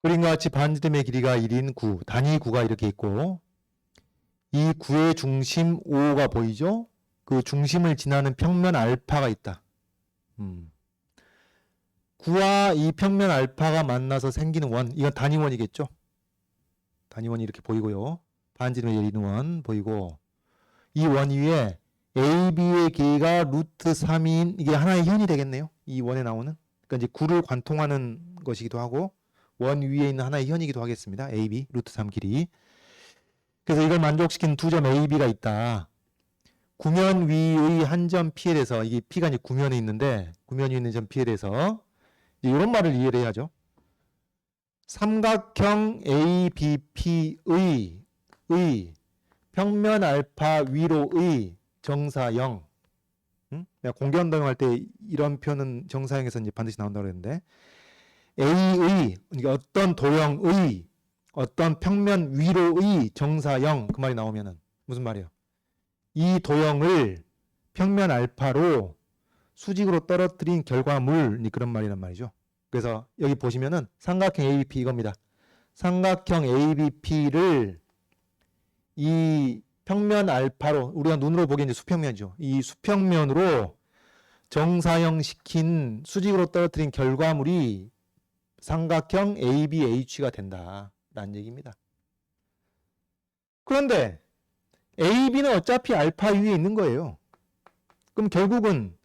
그림과 같이 반지름의 길이가 1인 9, 단위 9가 이렇게 있고 이 9의 중심 O가 보이죠? 그 중심을 지나는 평면 알파가 있다. 9와 이 평면 알파가 만나서 생기는 원, 이건 단위원이겠죠? 단위원이 이렇게 보이고요. 반지름의 1인 원 보이고 이 원 위에 AB의 길이가 루트 3인 이게 하나의 현이 되겠네요. 이 원에 나오는. 그러니까 이제 9를 관통하는 것이기도 하고 원 위에 있는 하나의 현이기도 하겠습니다. AB 루트 3 길이. 그래서 이걸 만족시킨 두 점 AB가 있다. 구면 위의 한 점 P에 대해서 이게 P가 이제 구면에 있는데 구면 위에 있는 점 P에 대해서 이런 말을 이해를 해야죠. 삼각형 ABP의 평면 알파 위로의 정사형. 내가 공개운동 할 때 이런 표현은 정사형에서 이제 반드시 나온다고 그랬는데 A의 그러니까 어떤 도형의 어떤 평면 위로의 정사형 그 말이 나오면은 무슨 말이에요? 이 도형을 평면 알파로 수직으로 떨어뜨린 결과물 그런 말이란 말이죠. 그래서 여기 보시면은 삼각형 ABP 이겁니다. 삼각형 ABP를 이 평면 알파로 우리가 눈으로 보기엔 이제 수평면이죠. 이 수평면으로 정사형 시킨 수직으로 떨어뜨린 결과물이 삼각형 ABH가 된다라는 얘기입니다. 그런데 AB는 어차피 알파 위에 있는 거예요. 그럼 결국은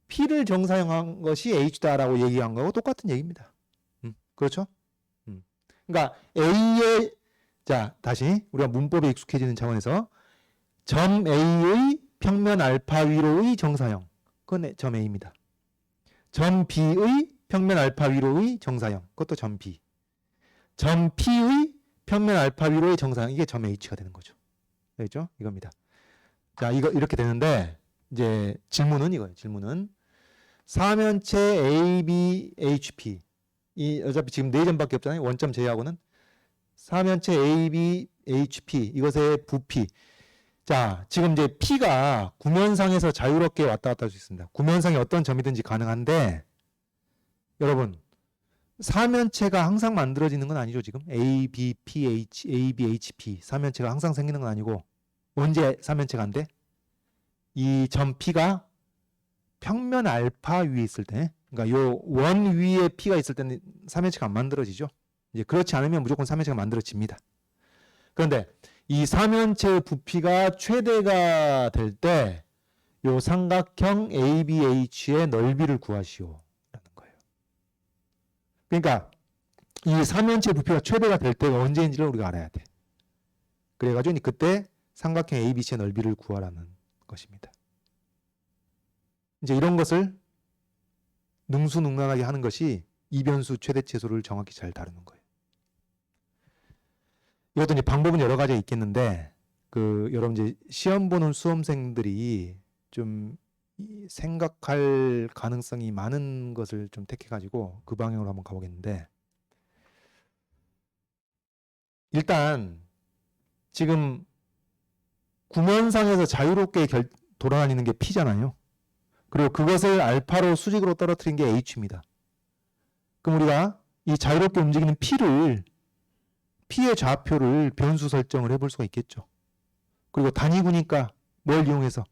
P를 정사형한 것이 H다라고 얘기한 거하고 똑같은 얘기입니다. 그렇죠? 그러니까 A의 자 다시 우리가 문법에 익숙해지는 차원에서 점 A의 평면 알파 위로의 정사형 그건 점 A입니다. 점 B의 평면 알파 위로의 정사형 그것도 점 B. 점 P의 평면 알파 위로의 정사형 이게 점 H가 되는 거죠. 알겠죠? 이겁니다. 자 이거 이렇게 되는데 이제 질문은 이거예요. 질문은 사면체 ABHP 이 어차피 지금 4점밖에 없잖아요. 원점 제외하고는 사면체 ABHP 이것의 부피. 자 지금 이제 P가 구면상에서 자유롭게 왔다 갔다 할 수 있습니다. 구면상에 어떤 점이든지 가능한데 여러분 사면체가 항상 만들어지는 건 아니죠. 지금 ABPH, ABHP 사면체가 항상 생기는 건 아니고 언제 사면체가 안 돼? 이 점 P가 평면 알파 위에 있을 때 그러니까 요 원 위에 P가 있을 때는 사면체가 안 만들어지죠. 이제 그렇지 않으면 무조건 사면체가 만들어집니다. 그런데 이 사면체의 부피가 최대가 될 때 요 삼각형 ABH의 넓이를 구하시오. 그러니까 이 사면체 부피가 최대가 될 때가 언제인지를 우리가 알아야 돼. 그래가지고 그때 삼각형 ABC의 넓이를 구하라는 것입니다. 이제 이런 것을 능수능란하게 하는 것이 이변수 최대치수를 정확히 잘 다루는 거예요. 이것도 이제 방법은 여러 가지가 있겠는데 여러분 이제 시험 보는 수험생들이 좀 생각할 가능성이 많은 것을 좀 택해가지고 그 방향으로 한번 가보겠는데 일단 지금 구면상에서 자유롭게 돌아다니는 게 P잖아요. 그리고 그것을 알파로 수직으로 떨어뜨린 게 H입니다. 그럼 우리가 이 자유롭게 움직이는 P의 좌표를 변수 설정을 해볼 수가 있겠죠. 그리고 단위구니까 뭘 이용해서?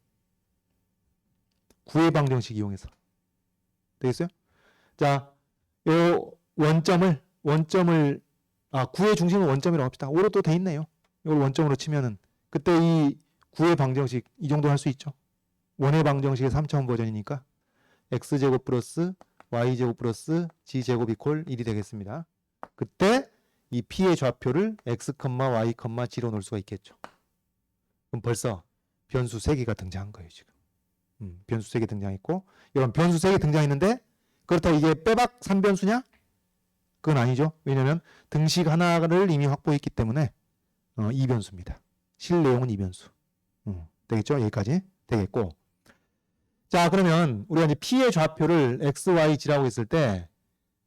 구의 방정식 이용해서. 되겠어요? 자, 요 원점을 구의 중심은 원점이라고 합시다. 5로 또 돼 있네요. 이걸 원점으로 치면은 그때 이 구의 방정식 이 정도 할 수 있죠. 원의 방정식의 3차원 버전이니까 x제곱 플러스 y제곱 플러스 g제곱 이퀄 1이 되겠습니다. 그때 이 P의 좌표를 x, y, g로 놓을 수가 있겠죠. 그럼 벌써 변수 3개가 등장한 거예요. 지금. 변수 3개 등장했고 이런 변수 3개 등장했는데 그렇다고 이게 빼박 3변수냐? 그건 아니죠. 왜냐하면 등식 하나를 이미 확보했기 때문에 2변수입니다. 실내용은 2변수. 되겠죠? 여기까지 되겠고 자 그러면 우리가 이제 P의 좌표를 x, y, g라고 했을 때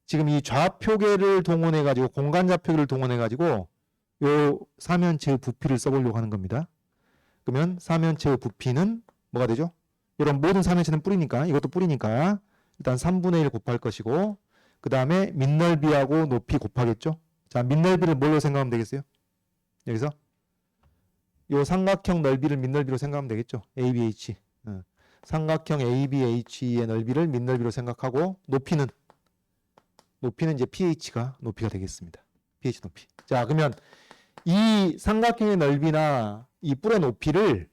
지금 이 좌표계를 동원해 가지고 공간 좌표계를 동원해 가지고 요 사면체의 부피를 써보려고 하는 겁니다. 그러면 사면체의 부피는 뭐가 되죠? 이런 모든 사면체는 뿌리니까 이것도 뿌리니까 일단 3분의 1 곱할 것이고 그 다음에 밑넓이하고 높이 곱하겠죠? 자, 밑넓이를 뭘로 생각하면 되겠어요? 여기서 요 삼각형 넓이를 밑넓이로 생각하면 되겠죠. ABH. 삼각형 ABH의 넓이를 밑넓이로 생각하고 높이는 이제 pH가 높이가 되겠습니다. pH 높이. 자, 그러면 이 삼각형의 넓이나 이 뿔의 높이를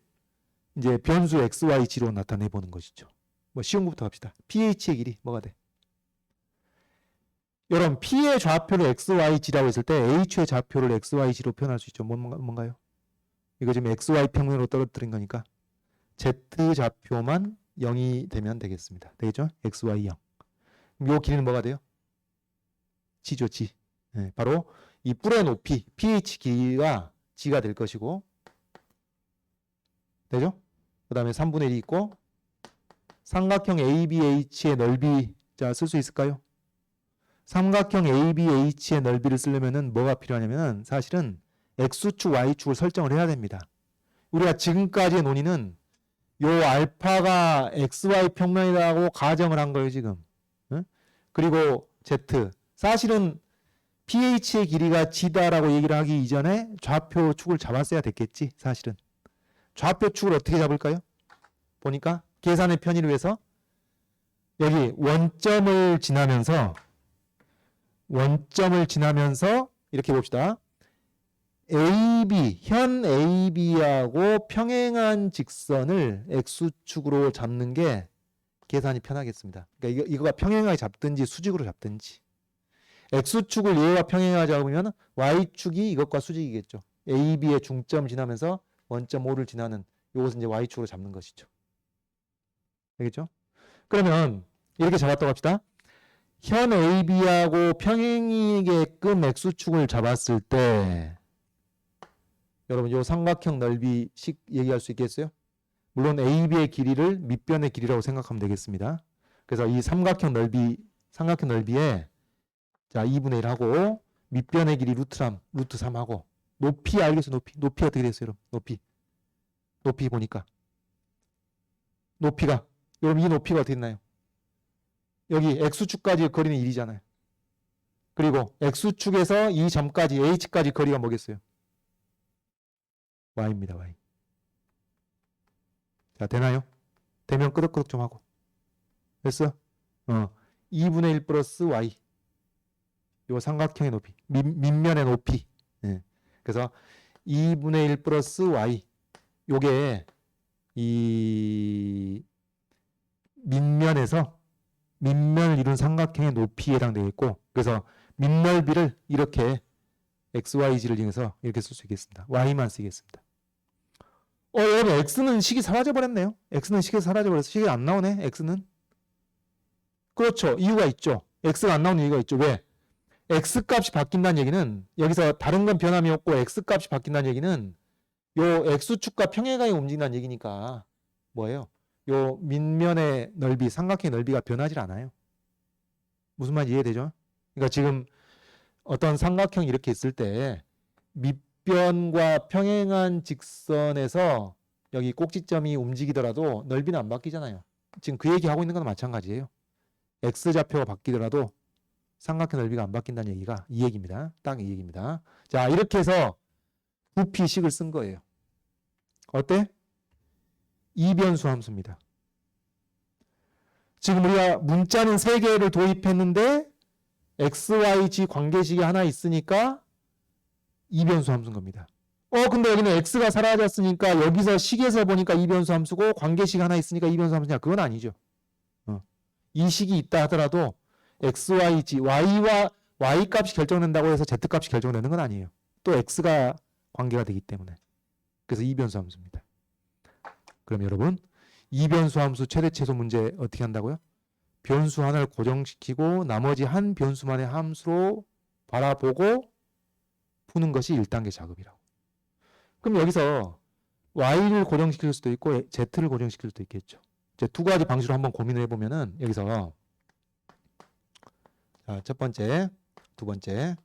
이제 변수 XYG로 나타내 보는 것이죠. 뭐 쉬운 것부터 합시다. pH의 길이 뭐가 돼? 여러분, P의 좌표를 XYG라고 했을 때 H의 좌표를 XYG로 표현할 수 있죠. 뭔가요? 이거 지금 XY 평면으로 떨어뜨린 거니까 Z 좌표만 0이 되면 되겠습니다. 되겠죠? XY 0. 그럼 이 길이는 뭐가 돼요? G죠, G. 네, 바로 이 뿔의 높이, pH 길이가 G가 될 것이고, 되죠? 그 다음에 3분의 1이 있고, 삼각형 ABH의 넓이, 자, 쓸 수 있을까요? 삼각형 ABH의 넓이를 쓰려면은 뭐가 필요하냐면은 사실은 X축, Y축을 설정을 해야 됩니다. 우리가 지금까지의 논의는 요 알파가 XY 평면이라고 가정을 한 거예요, 지금. 응? 그리고 Z. 사실은 pH의 길이가 G다라고 얘기를 하기 이전에 좌표축을 잡았어야 됐겠지, 사실은. 좌표축을 어떻게 잡을까요? 보니까 계산의 편의를 위해서 여기 원점을 지나면서 이렇게 봅시다. AB, 현 AB하고 평행한 직선을 X축으로 잡는 게 계산이 편하겠습니다. 그러니까 이거가 평행하게 잡든지 수직으로 잡든지. X축을 얘와 평행하게 잡으면 Y축이 이것과 수직이겠죠. AB의 중점 지나면서 원점 O를 지나는 이것은 이제 Y축으로 잡는 것이죠. 알겠죠? 그러면 이렇게 잡았다고 합시다. 현 AB하고 평행이게끔 X축을 잡았을 때 여러분 이 삼각형 넓이식 얘기할 수 있겠어요? 물론 AB의 길이를 밑변의 길이라고 생각하면 되겠습니다. 그래서 이 삼각형 넓이에 자 2분의 1 하고 밑변의 길이 루트 3 하고 높이 알겠어요? 높이 어떻게 됐어요? 여러분? 높이 보니까 높이가 여러분 이 높이가 어떻게 됐나요? 여기 X축까지의 거리는 1이잖아요. 그리고 X축에서 이 점까지 H까지 거리가 뭐겠어요? Y입니다. Y. 자, 되나요? 되면 끄덕끄덕 좀 하고. 됐어? 2분의 1 플러스 Y. 요 삼각형의 높이. 밑면의 높이. 네. 그래서 2분의 1 플러스 Y. 요게 이 밑면을 이룬 삼각형의 높이에 해당되겠고, 그래서 밑넓이를 이렇게 XYG를 이용해서 이렇게 쓸 수 있겠습니다. Y만 쓰겠습니다. 여러분 X는 식이 사라져 버렸네요. X는 식이 사라져 버려서 식이 안 나오네. X는. 그렇죠. 이유가 있죠. X가 안 나오는 이유가 있죠. 왜? X 값이 바뀐다는 얘기는 여기서 다른 건 변함이 없고 X 값이 바뀐다는 얘기는 요 X축과 평행하게 움직인다는 얘기니까 뭐예요? 요 밑면의 넓이, 삼각형의 넓이가 변하지 않아요. 무슨 말인지 이해되죠? 그러니까 지금 어떤 삼각형이 이렇게 있을 때 밑변과 평행한 직선에서 여기 꼭지점이 움직이더라도 넓이는 안 바뀌잖아요. 지금 그 얘기하고 있는 건 마찬가지예요. X좌표가 바뀌더라도 삼각형 넓이가 안 바뀐다는 얘기가 이 얘기입니다. 딱 이 얘기입니다. 자, 이렇게 해서 부피식을 쓴 거예요. 어때? 이변수 함수입니다. 지금 우리가 문자는 3개를 도입했는데 XYG 관계식이 하나 있으니까 이변수 함수인 겁니다. 근데 여기는 X가 사라졌으니까 여기서 식에서 보니까 이변수 함수고 관계식 하나 있으니까 이변수 함수냐? 그건 아니죠. 이 식이 있다 하더라도 XYG, Y와 Y 값이 결정된다고 해서 Z 값이 결정되는 건 아니에요. 또 X가 관계가 되기 때문에. 그래서 이변수 함수입니다. 그럼 여러분 이변수 함수 최대 최소 문제 어떻게 한다고요? 변수 하나를 고정시키고 나머지 한 변수만의 함수로 바라보고 푸는 것이 1단계 작업이라고. 그럼 여기서 Y를 고정시킬 수도 있고 Z를 고정시킬 수도 있겠죠. 이제 두 가지 방식으로 한번 고민을 해보면은 여기서 자, 첫 번째, 두 번째.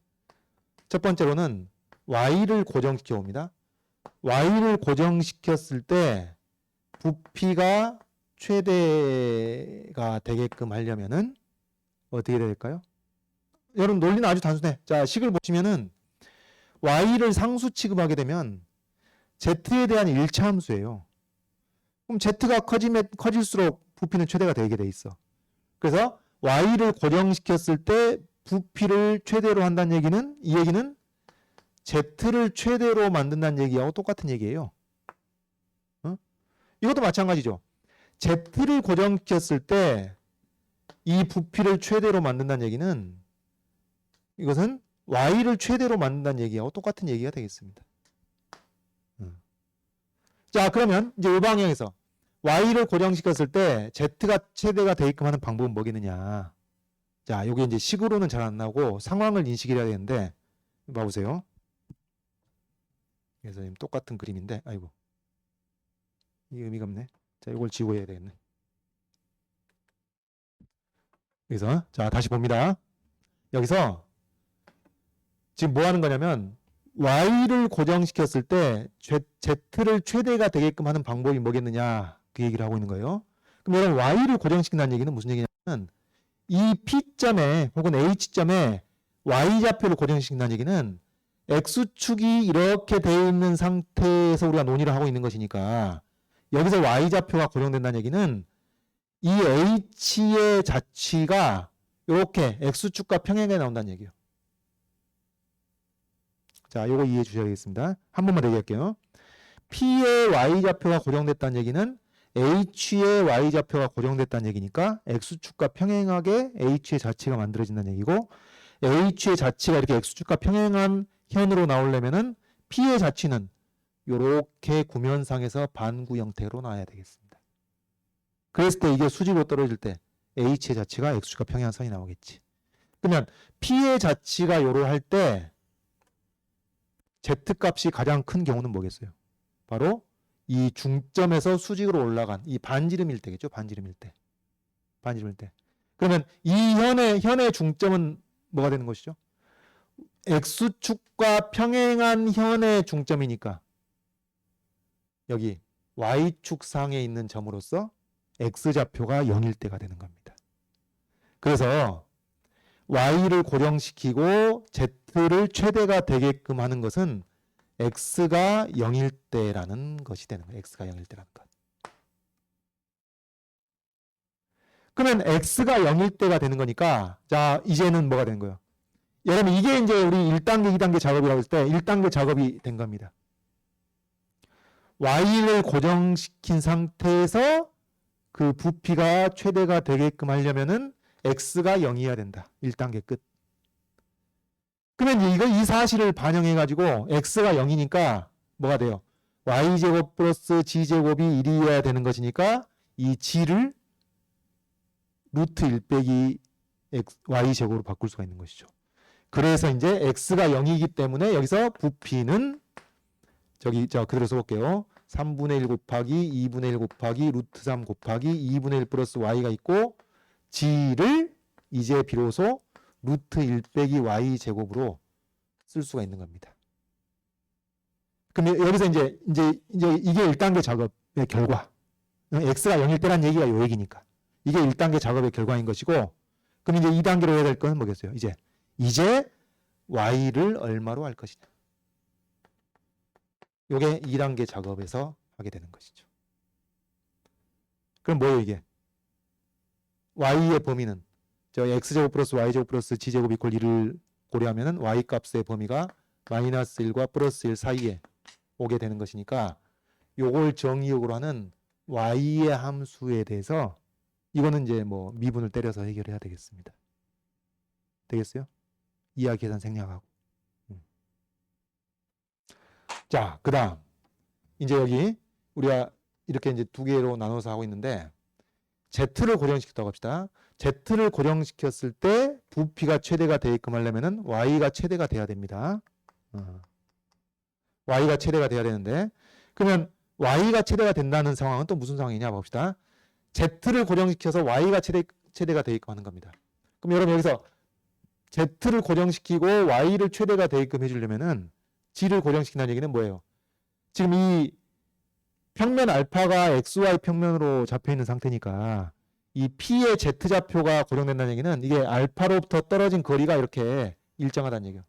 첫 번째로는 Y를 고정시켜 봅니다. Y를 고정시켰을 때 부피가 최대가 되게끔 하려면은 어떻게 될까요? 여러분 논리는 아주 단순해. 자, 식을 보시면은 y를 상수 취급하게 되면 z에 대한 1차 함수예요. 그럼 z가 커질수록 부피는 최대가 되게 돼 있어. 그래서 y를 고정시켰을 때 부피를 최대로 한다는 얘기는, 이 얘기는 z를 최대로 만든다는 얘기하고 똑같은 얘기예요. 이것도 마찬가지죠. z를 고정시켰을 때 이 부피를 최대로 만든다는 얘기는, 이것은 y를 최대로 만든다는 얘기하고 똑같은 얘기가 되겠습니다. 자, 그러면 이제 이 방향에서 y를 고정시켰을 때 z가 최대가 되게끔 하는 방법은 뭐겠느냐. 자, 이게 이제 식으로는 잘 안 나오고 상황을 인식해야 되는데, 봐보세요. 그래서 똑같은 그림인데, 아이고, 이게 의미가 없네. 자, 이걸 지우고 해야 되겠네. 그래서 자, 다시 봅니다. 여기서 지금 뭐 하는 거냐면 y를 고정시켰을 때 z를 최대가 되게끔 하는 방법이 뭐겠느냐, 그 얘기를 하고 있는 거예요. 그럼 여러분 y를 고정시킨다는 얘기는 무슨 얘기냐면 이 P점에 혹은 H점에 y좌표를 고정시킨다는 얘기는 x축이 이렇게 되어 있는 상태에서 우리가 논의를 하고 있는 것이니까 여기서 y좌표가 고정된다는 얘기는 이 h의 자취가 이렇게 x축과 평행하게 나온다는 얘기예요. 자, 요거 이해해 주셔야 되겠습니다. 한 번만 더 얘기할게요. P의 y좌표가 고정됐다는 얘기는 H의 y좌표가 고정됐다는 얘기니까 x축과 평행하게 H의 자취가 만들어진다는 얘기고, H의 자취가 이렇게 x축과 평행한 현으로 나오려면은 P의 자취는 이렇게 구면상에서 반구 형태로 나와야 되겠습니다. 그랬을 때 이게 수직으로 떨어질 때 H의 자취가 x축과 평행한 선이 나오겠지. 그러면 P의 자취가 요로 할 때 Z값이 가장 큰 경우는 뭐겠어요? 바로 이 중점에서 수직으로 올라간 이 반지름일 때겠죠. 반지름일 때. 반지름일 때. 그러면 이 현의 중점은 뭐가 되는 것이죠? X축과 평행한 현의 중점이니까 여기 Y축 상에 있는 점으로서 X좌표가 0일 때가 되는 겁니다. 그래서 Y를 고정시키고 Z를 최대가 되게끔 하는 것은 X가 0일 때라는 것이 되는 거예요. X가 0일 때라는 것. 그러면 X가 0일 때가 되는 거니까, 자, 이제는 뭐가 되는 거예요? 여러분, 이게 이제 우리 1단계, 2단계 작업이라고 했을 때 1단계 작업이 된 겁니다. Y를 고정시킨 상태에서 그 부피가 최대가 되게끔 하려면은 X가 0이어야 된다. 1단계 끝. 그러면 이 사실을 반영해가지고 X가 0이니까 뭐가 돼요? Y제곱 플러스 G제곱이 1이어야 되는 것이니까 이 G를 루트 1 빼기 Y제곱으로 바꿀 수가 있는 것이죠. 그래서 이제 X가 0이기 때문에 여기서 부피는 저 그대로 써볼게요. 3분의 1 곱하기 2분의 1 곱하기 루트 3 곱하기 2분의 1 플러스 Y가 있고 G를 이제 비로소 루트 1 빼기 Y 제곱으로 쓸 수가 있는 겁니다. 그럼 여기서 이제 이게 1단계 작업의 결과. X가 0일 때란 얘기가 요 얘기니까. 이게 1단계 작업의 결과인 것이고, 그럼 이제 2단계로 해야 될 건 뭐겠어요? 이제 Y를 얼마로 할 것이냐. 요게 2단계 작업에서 하게 되는 것이죠. 그럼 뭐예요, 이게? Y의 범위는 저 X제곱 플러스 Y제곱 플러스 G제곱 이퀄 1을 고려하면은 Y 값의 범위가 마이너스 1과 플러스 1 사이에 오게 되는 것이니까 요걸 정의역으로 하는 Y의 함수에 대해서 이거는 이제 뭐 미분을 때려서 해결해야 되겠습니다. 되겠어요? 이하 계산 생략하고. 자, 그 다음. 이제 여기 우리가 이렇게 이제 두 개로 나눠서 하고 있는데 Z를 고정시켰다고 합시다. Z를 고정시켰을 때 부피가 최대가 되게끔 하려면은 Y가 최대가 돼야 됩니다. Y가 최대가 돼야 되는데, 그러면 Y가 최대가 된다는 상황은 또 무슨 상황이냐 봅시다. Z를 고정시켜서 Y가 최대가 되게끔 하는 겁니다. 그럼 여러분 여기서 Z를 고정시키고 Y를 최대가 되게끔 해주려면은 G를 고정시킨다는 얘기는 뭐예요? 지금 이 평면 알파가 XY 평면으로 잡혀 있는 상태니까 이 P의 Z좌표가 고정된다는 얘기는 이게 알파로부터 떨어진 거리가 이렇게 일정하다는 얘기예요.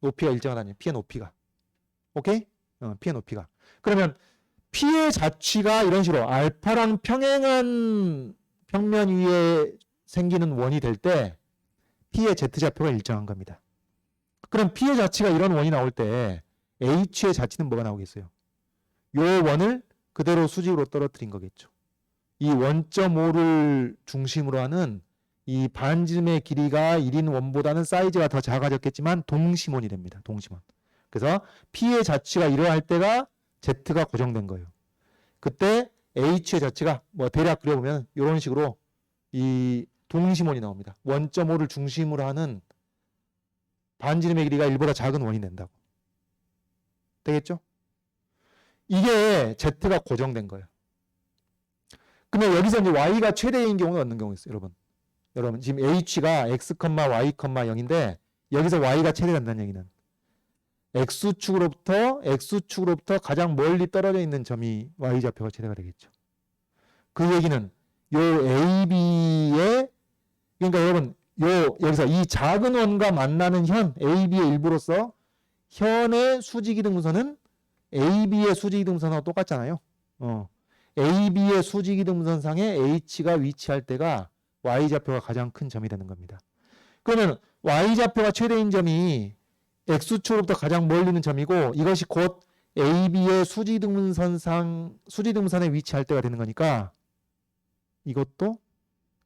높이가 일정하다는 얘기예요. P의 높이가. 오케이? P의 높이가. 그러면 P의 자취가 이런 식으로 알파랑 평행한 평면 위에 생기는 원이 될 때 P의 Z좌표가 일정한 겁니다. 그럼 P의 자취가 이런 원이 나올 때 H의 자취는 뭐가 나오겠어요? 요 원을 그대로 수직으로 떨어뜨린 거겠죠. 이 1.5를 중심으로 하는 이 반지름의 길이가 1인 원보다는 사이즈가 더 작아졌겠지만 동심원이 됩니다. 동심원. 그래서 P의 자취가 이러할 때가 Z가 고정된 거예요. 그때 H의 자취가 뭐 대략 그려보면 이런 식으로 이 동심원이 나옵니다. 1.5를 중심으로 하는 반지름의 길이가 1보다 작은 원이 된다고. 되겠죠? 이게 Z가 고정된 거예요. 그러면 여기서 이제 Y가 최대인 경우는 어떤 경우 있어요, 여러분? 여러분, 지금 H가 X, Y, 0인데 여기서 Y가 최대된다는 얘기는 X축으로부터 가장 멀리 떨어져 있는 점이 Y좌표가 최대가 되겠죠. 그 얘기는 요 AB의 그러니까 여러분 여기서 이 작은 원과 만나는 현 AB의 일부로서 현의 수직이등분선은 AB의 수직이등분선하고 똑같잖아요. AB의 수직이등분선상에 H가 위치할 때가 Y좌표가 가장 큰 점이 되는 겁니다. 그러면 Y좌표가 최대인 점이 X축으로부터 가장 멀리 있는 점이고 이것이 곧 AB의 수직이등분선에 위치할 때가 되는 거니까 이것도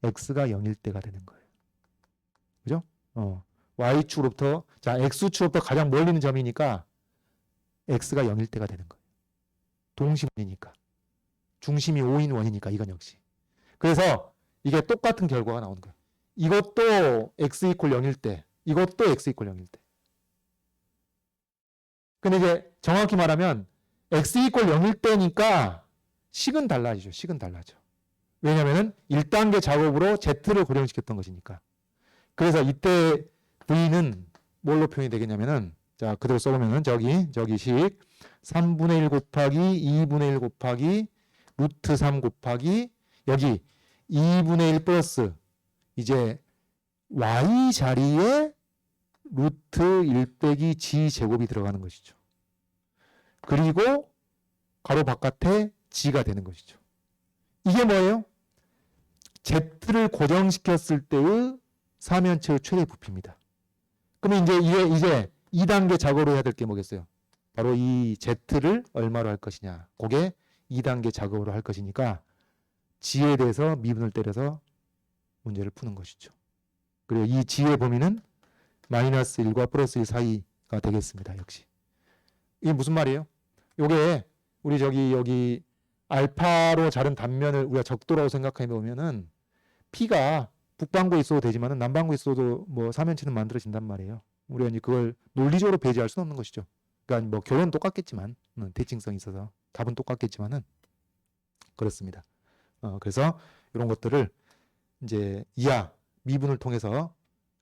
X가 0일 때가 되는 거예요. 그죠? Y축으로부터 자 X축으로부터 가장 멀리 있는 점이니까 X가 0일 때가 되는 거예요. 동심원이니까. 중심이 5인 원이니까 이건 역시. 그래서 이게 똑같은 결과가 나오는 거예요. 이것도 X 이퀄 0일 때, 이것도 X 이퀄 0일 때. 근데 이제 정확히 말하면 X 이퀄 0일 때니까 식은 달라지죠. 식은 달라져. 왜냐면은 1단계 작업으로 Z를 고정시켰던 것이니까. 그래서 이때 V는 뭘로 표현이 되겠냐면은 자 그대로 써보면은 저기 식 3분의 1 곱하기 2분의 1 곱하기 루트 3 곱하기 여기 2분의 1 플러스 이제 y 자리에 루트 1 빼기 g 제곱이 들어가는 것이죠. 그리고 가로 바깥에 g가 되는 것이죠. 이게 뭐예요? z를 고정시켰을 때의 사면체의 최대 부피입니다. 그러면 이제 2단계 작업으로 해야 될 게 뭐겠어요? 바로 이 z를 얼마로 할 것이냐. 그게 2단계 작업으로 할 것이니까 g에 대해서 미분을 때려서 문제를 푸는 것이죠. 그리고 이 g의 범위는 마이너스 1과 플러스 1 사이가 되겠습니다. 역시. 이게 무슨 말이에요? 요게 우리 여기 알파로 자른 단면을 우리가 적도라고 생각해 보면은 P가 북반구에 있어도 되지만은 남반구에 있어도 뭐 사면체는 만들어진단 말이에요. 우리가 이제 그걸 논리적으로 배제할 수는 없는 것이죠. 그러니까 뭐 결론은 똑같겠지만 대칭성이 있어서 답은 똑같겠지만은 그렇습니다. 그래서 이런 것들을 이제 이하 미분을 통해서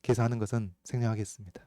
계산하는 것은 생략하겠습니다.